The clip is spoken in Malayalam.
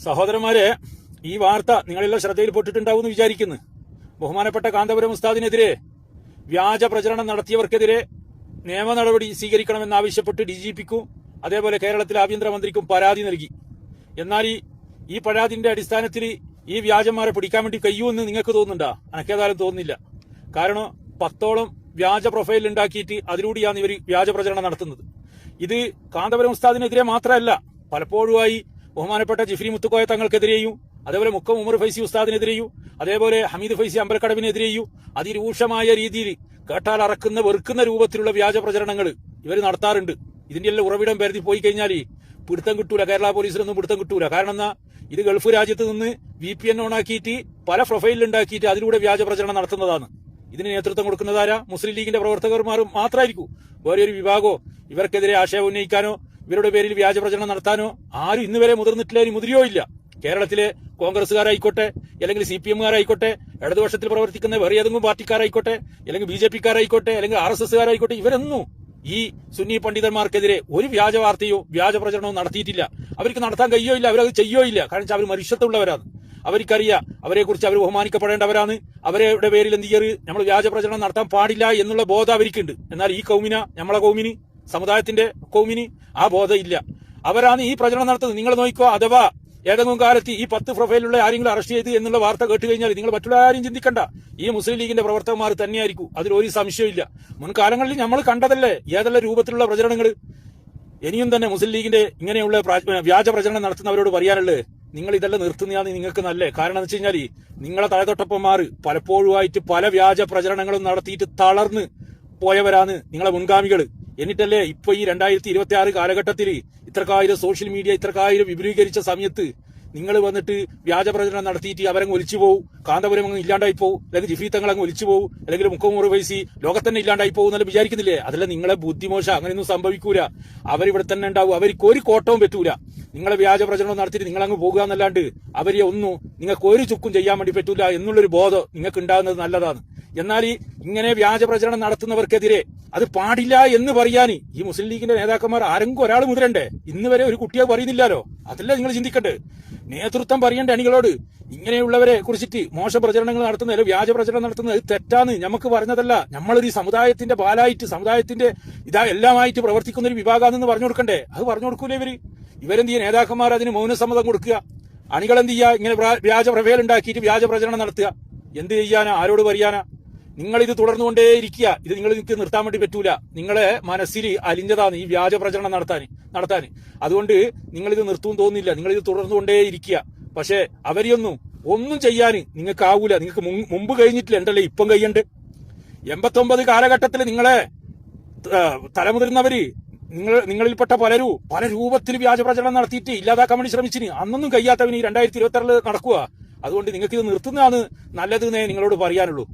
സഹോദരന്മാരെ, ഈ വാർത്ത നിങ്ങളെല്ലാം ശ്രദ്ധയിൽപ്പെട്ടിട്ടുണ്ടാവുമെന്ന് വിചാരിക്കുന്നു. ബഹുമാനപ്പെട്ട കാന്തപുരം ഉസ്താദിനെതിരെ വ്യാജ പ്രചരണം നടത്തിയവർക്കെതിരെ നിയമ നടപടി സ്വീകരിക്കണമെന്നാവശ്യപ്പെട്ട് DGPക്കും അതേപോലെ കേരളത്തിലെ ആഭ്യന്തരമന്ത്രിക്കും പരാതി നൽകി. എന്നാൽ ഈ പരാതിന്റെ അടിസ്ഥാനത്തിൽ ഈ വ്യാജന്മാരെ പിടിക്കാൻ വേണ്ടി കഴിയുമെന്ന് നിങ്ങൾക്ക് തോന്നുന്നുണ്ടോ? എനിക്കേതായാലും തോന്നുന്നില്ല. കാരണം 10ഓളം വ്യാജ പ്രൊഫൈൽ ഉണ്ടാക്കിയിട്ട് അതിലൂടെയാണ് ഇവർ വ്യാജ പ്രചരണം നടത്തുന്നത്. ഇത് കാന്തപുരം ഉസ്താദിനെതിരെ മാത്രമല്ല, പലപ്പോഴുമായി ബഹുമാനപ്പെട്ട ജിഫ്രി മുത്തുക്കോയ തങ്ങൾക്കെതിരെയും അതേപോലെ മുക്കം ഉമർ ഫൈസി ഉസ്താദിനെതിരെയും അതേപോലെ ഹമീദ് ഫൈസി അമ്പലക്കടവിനെതിരെയും അതിരൂക്ഷമായ രീതിയിൽ കേട്ടാൽ അറക്കുന്ന വെറുക്കുന്ന രൂപത്തിലുള്ള വ്യാജ പ്രചരണങ്ങൾ ഇവർ നടത്താറുണ്ട്. ഇതിന്റെ എല്ലാം ഉറവിടം പരിധി പോയി കഴിഞ്ഞാൽ പിടുത്തം കിട്ടൂല, കേരള പോലീസിനൊന്നും പിടുത്തം കിട്ടൂല. കാരണം എന്നാ, ഇത് ഗൾഫ് രാജ്യത്ത് നിന്ന് VPN ഓണാക്കിയിട്ട് പല പ്രൊഫൈലിൽ ഉണ്ടാക്കിയിട്ട് അതിലൂടെ വ്യാജ പ്രചരണം നടത്തുന്നതാണ്. ഇതിന് നേതൃത്വം കൊടുക്കുന്നതാരാ? മുസ്ലിം ലീഗിന്റെ പ്രവർത്തകർമാർ മാത്രമായിരിക്കും. വേറെ ഒരു വിഭാഗോ ഇവർക്കെതിരെ ആശയം ഉന്നയിക്കാനോ ഇവരുടെ പേരിൽ വ്യാജ പ്രചരണം നടത്താനോ ആരും ഇന്നുവരെ മുതിർന്നിട്ടില്ല, ഇനി മുതിരിയോ ഇല്ല. കേരളത്തിലെ കോൺഗ്രസുകാരായിക്കോട്ടെ, അല്ലെങ്കിൽ CPMകാരായിക്കോട്ടെ, ഇടതുപക്ഷത്തിൽ പ്രവർത്തിക്കുന്ന വേറെ ഏതെങ്കിലും പാർട്ടിക്കാരായിക്കോട്ടെ, അല്ലെങ്കിൽ BJPക്കാരായിക്കോട്ടെ, അല്ലെങ്കിൽ RSSകാരായിക്കോട്ടെ, ഇവരൊന്നും ഈ സുന്നി പണ്ഡിതന്മാർക്കെതിരെ ഒരു വ്യാജ വാർത്തയോ വ്യാജ പ്രചരണവും നടത്തിയിട്ടില്ല. അവർക്ക് നടത്താൻ കഴിയോ ഇല്ല, അവരത് ചെയ്യോ ഇല്ല. കാരണം അവർ മനുഷ്യത്വമുള്ളവരാണ്. അവർക്കറിയാം അവരെ കുറിച്ച് അവർ ബഹുമാനിക്കപ്പെടേണ്ടവരാണ്. അവരുടെ പേരിൽ എന്ത് ചെയ്യറ് നമ്മൾ വ്യാജ പ്രചരണം നടത്താൻ പാടില്ല എന്നുള്ള ബോധം അവർക്കുണ്ട്. എന്നാൽ ഈ നമ്മളെ കൗമിന്, സമുദായത്തിന്റെ കൗമിന് ആ ബോധം ഇല്ല. അവരാണ് ഈ പ്രചരണം നടത്തുന്നത്. നിങ്ങൾ നോക്കിക്കോ, അഥവാ ഏതെങ്കിലും കാലത്ത് ഈ 10 പ്രൊഫൈലുള്ള ആരെങ്കിലും അറസ്റ്റ് ചെയ്ത് എന്നുള്ള വാർത്ത കേട്ട് കഴിഞ്ഞാൽ നിങ്ങൾ മറ്റുള്ള ആരും ചിന്തിക്കണ്ട, ഈ മുസ്ലിം ലീഗിന്റെ പ്രവർത്തകന്മാർ തന്നെയായിരിക്കും. അതിലൊരു സംശയമില്ല. മുൻകാലങ്ങളിൽ നമ്മൾ കണ്ടതല്ലേ ഏതെല്ലാം രൂപത്തിലുള്ള പ്രചരണങ്ങൾ. ഇനിയും തന്നെ മുസ്ലിം ലീഗിന്റെ ഇങ്ങനെയുള്ള വ്യാജ പ്രചരണം നടത്തുന്നവരോട് പറയാനുള്ളത്, നിങ്ങൾ ഇതെല്ലാം നിർത്തുന്നതാണ് നിങ്ങൾക്ക് നല്ലേ. കാരണം എന്ന് വെച്ച് കഴിഞ്ഞാൽ നിങ്ങളെ തലതൊട്ടപ്പന്മാർ പലപ്പോഴുമായിട്ട് പല വ്യാജ പ്രചരണങ്ങളും നടത്തിയിട്ട് തളർന്ന് പോയവരാണ് നിങ്ങളെ മുൻഗാമികൾ. എന്നിട്ടല്ലേ ഇപ്പൊ ഈ 2026 കാലഘട്ടത്തിൽ ഇത്രക്കായിരം സോഷ്യൽ മീഡിയ ഇത്രക്കായിരം വിപുലീകരിച്ച സമയത്ത് നിങ്ങൾ വന്നിട്ട് വ്യാജ പ്രചരണം നടത്തിയിട്ട് അവരങ്ങ് ഒലിച്ചു പോകും, കാന്തപുരം അങ്ങ് ഇല്ലാണ്ടായി പോകും, അല്ലെങ്കിൽ ജിഫ്രി തങ്ങൾ അങ്ങ് ഒലിച്ചു പോകും, അല്ലെങ്കിൽ മുക്കം ഉമർ ഫൈസി ലോകത്തന്നെ ഇല്ലാണ്ടായി പോകും എന്നല്ല വിചാരിക്കുന്നില്ലേ? അതല്ല നിങ്ങളെ ബുദ്ധിമോശം. അങ്ങനെയൊന്നും സംഭവിക്കൂല. അവരിവിടെ തന്നെ ഉണ്ടാവും. അവർക്ക് ഒരു കോട്ടവും പറ്റൂല. നിങ്ങളെ വ്യാജ പ്രചരണം നടത്തിയിട്ട് നിങ്ങളങ്ങ് പോകുക എന്നല്ലാണ്ട് അവരെ ഒന്നും നിങ്ങൾക്ക് ഒരു ചുക്കും ചെയ്യാൻ വേണ്ടി പറ്റൂല എന്നുള്ളൊരു ബോധം നിങ്ങൾക്ക് ഉണ്ടാകുന്നത് നല്ലതാണ്. എന്നാൽ ഇങ്ങനെ വ്യാജ പ്രചരണം നടത്തുന്നവർക്കെതിരെ അത് പാടില്ല എന്ന് പറയാൻ ഈ മുസ്ലിം ലീഗിന്റെ നേതാക്കന്മാർ ആരെങ്കിലും ഒരാൾ മുതിരണ്ടേ? ഇന്ന് വരെ ഒരു കുട്ടിയെ പറയുന്നില്ലല്ലോ. അതല്ല നിങ്ങൾ ചിന്തിക്കട്ടെ. നേതൃത്വം പറയേണ്ട അണികളോട് ഇങ്ങനെയുള്ളവരെ കുറിച്ചിട്ട് മോശം പ്രചരണങ്ങൾ നടത്തുന്നത്, വ്യാജ പ്രചരണം നടത്തുന്നത് തെറ്റാന്ന് നമുക്ക് പറഞ്ഞതല്ല. നമ്മളൊരു സമുദായത്തിന്റെ പാലായിട്ട്, സമുദായത്തിന്റെ എല്ലാമായിട്ട് പ്രവർത്തിക്കുന്ന ഒരു വിഭാഗമാണെന്ന് പറഞ്ഞു കൊടുക്കണ്ടേ? അത് പറഞ്ഞു കൊടുക്കൂലേ ഇവരെന്ത് ചെയ്യുക? നേതാക്കന്മാർ അതിന് മൗനസമ്മതം കൊടുക്കുക, അണികളെന്ത് ചെയ്യുക? ഇങ്ങനെ വ്യാജ പ്രവേൽ ഉണ്ടാക്കിയിട്ട് വ്യാജ പ്രചരണം നടത്തുക. എന്ത് ചെയ്യാനാ? ആരോട് പറയാനാ? നിങ്ങളിത് തുടർന്നുകൊണ്ടേയിരിക്കുക. ഇത് നിങ്ങൾക്ക് നിർത്താൻ വേണ്ടി പറ്റൂല. നിങ്ങളെ മനസ്സിൽ അലിഞ്ഞതാണ് ഈ വ്യാജ പ്രചരണം നടത്താൻ. അതുകൊണ്ട് നിങ്ങളിത് നിർത്തും തോന്നില്ല. നിങ്ങളിത് തുടർന്നുകൊണ്ടേയിരിക്കുക. പക്ഷെ ഒന്നും ചെയ്യാൻ നിങ്ങൾക്ക് ആവൂല. നിങ്ങൾക്ക് മുമ്പ് കഴിഞ്ഞിട്ടില്ല, ഉണ്ടല്ലേ ഇപ്പം കഴിയണ്ട്. 89 കാലഘട്ടത്തിൽ നിങ്ങളെ തലമുതിർന്നവര് നിങ്ങളിൽപ്പെട്ട പലരും പല രൂപത്തിൽ വ്യാജ പ്രചരണം നടത്തിയിട്ട് ഇല്ലാതാക്കാൻ വേണ്ടി ശ്രമിച്ചിന്. അന്നൊന്നും കഴിയാത്തവന് ഈ 2026 നടക്കുക. അതുകൊണ്ട് നിങ്ങൾക്ക് ഇത് നിർത്തുന്നതാണ് നല്ലതെന്നേ നിങ്ങളോട് പറയാനുള്ളൂ.